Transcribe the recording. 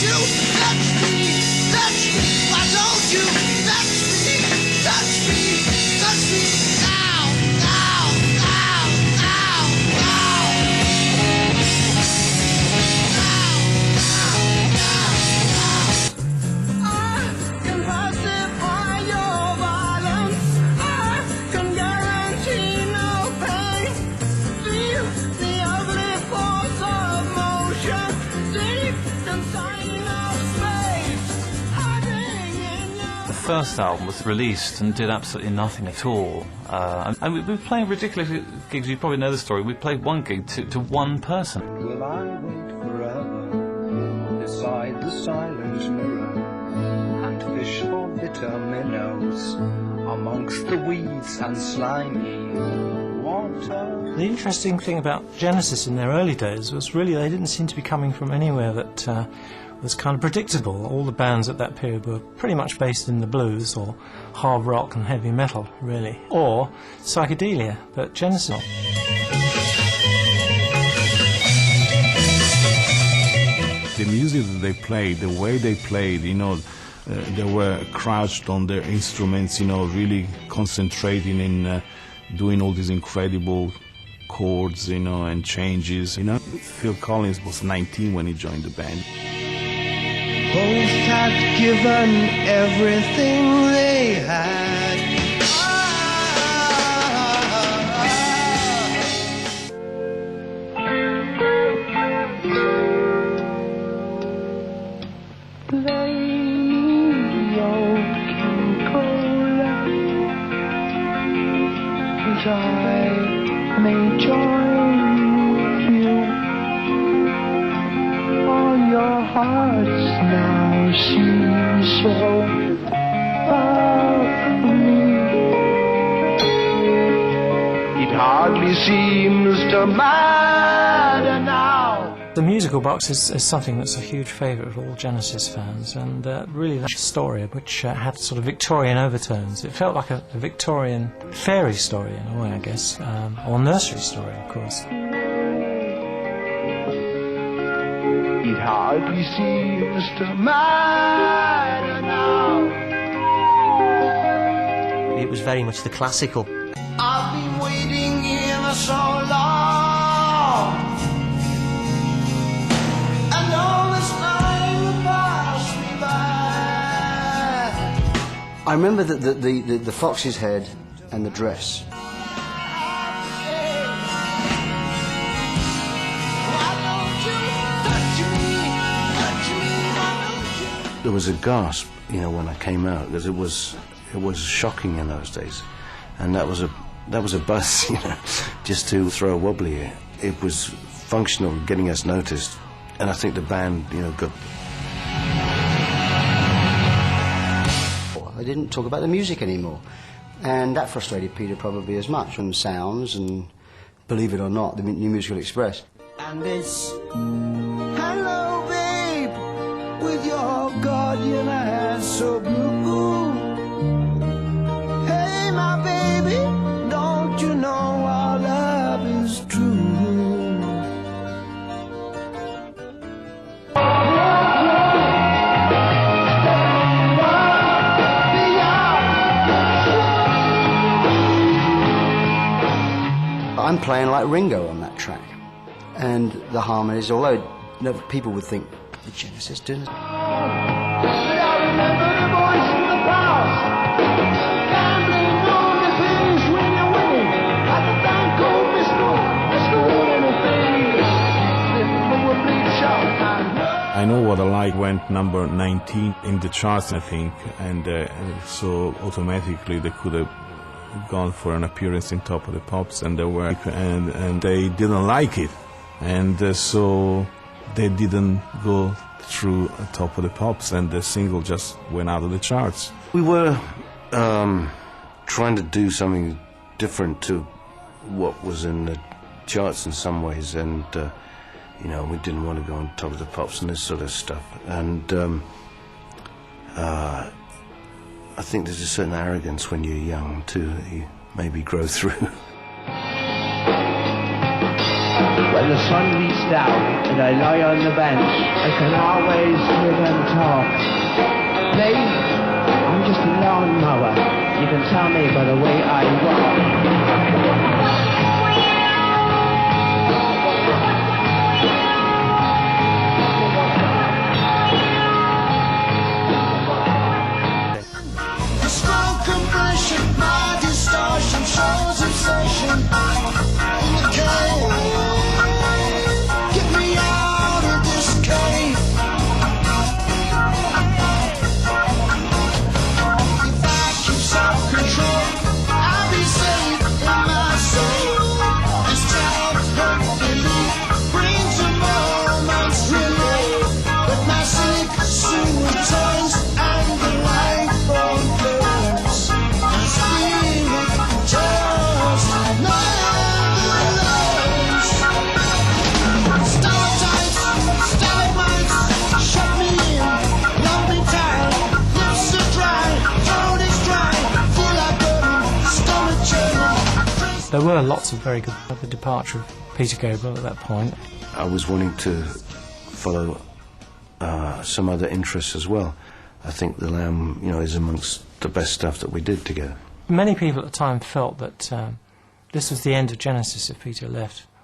you touch me, touch me? Why don't you touch me, touch me, touch me now, now, now, now, now, now, now, now. I can pacify your violence. I can guarantee no pain. Feel the ugly force of motion deep inside of space, hiding in your... The first album was released and did absolutely nothing at all. And we were playing ridiculous gigs. You probably know the story. We played one gig to one person. Will I wait forever beside the silent mirror and fish for bitter minnows amongst the weeds and slimy water? The interesting thing about Genesis in their early days was really they didn't seem to be coming from anywhere that was kind of predictable. All the bands at that period were pretty much based in the blues or hard rock and heavy metal, really, or psychedelia, but Genesis... The music that they played, the way they played, you know, they were crouched on their instruments, you know, really concentrating in doing all these incredible chords, you know, and changes. You know, Phil Collins was 19 when he joined the band. Both had given everything they had. Play me your King Cola, that I may join you. All your hearts now seem so far from me. It hardly seems to matter now. The musical box is something that's a huge favourite of all Genesis fans, and really that story, which had sort of Victorian overtones. It felt like a Victorian fairy story in a way, I guess, or nursery story, of course. It hardly seems to matter now. It was very much the classical. I've been waiting here so long, and all this time passed me by. I remember the fox's head and the dress. There was a gasp, you know, when I came out, because it was shocking in those days, and that was a buzz, you know, just to throw a wobbly. It was functional, getting us noticed, and I think the band, you know, got. I didn't talk about the music anymore, and that frustrated Peter probably as much, and sounds, and believe it or not, the New Musical Express. And it's hello, babe, with your guardian eyes so blue. Hey, my baby, don't you know our love is true? I'm playing like Ringo on that track, and the harmonies, although people would think, the Genesis doing it. I Know What I Like went number 19 in the charts, I think, and so automatically they could have gone for an appearance in Top of the Pops, and they didn't like it, and so they didn't go through Top of the Pops, and the single just went out of the charts. We were trying to do something different to what was in the charts in some ways, and you know, we didn't want to go on Top of the Pops and this sort of stuff, and I think there's a certain arrogance when you're young too that you maybe grow through. When the sun beats down and I lie on the bench, I can always hear them talk. Me, I'm just a lawnmower. You can tell me by the way I walk. Strong compression, my distortion shows obsession in the cave. Get me out of this cave. If I keep self-control, I'll be safe in my soul. This child's hurt relief brings a moment's relief, but my sick soon returns and the light won't close. The spirit just never knows. Stalactites, stalagmites, shut me in, love me tight, lips are dry, throat is dry, feel like burning, stomach churning. There were lots of very good at the departure of Peter Gabriel at that point. I was wanting to follow some other interests as well. I think The Lamb, is amongst the best stuff that we did together. Many people at the time felt that this was the end of Genesis if Peter left.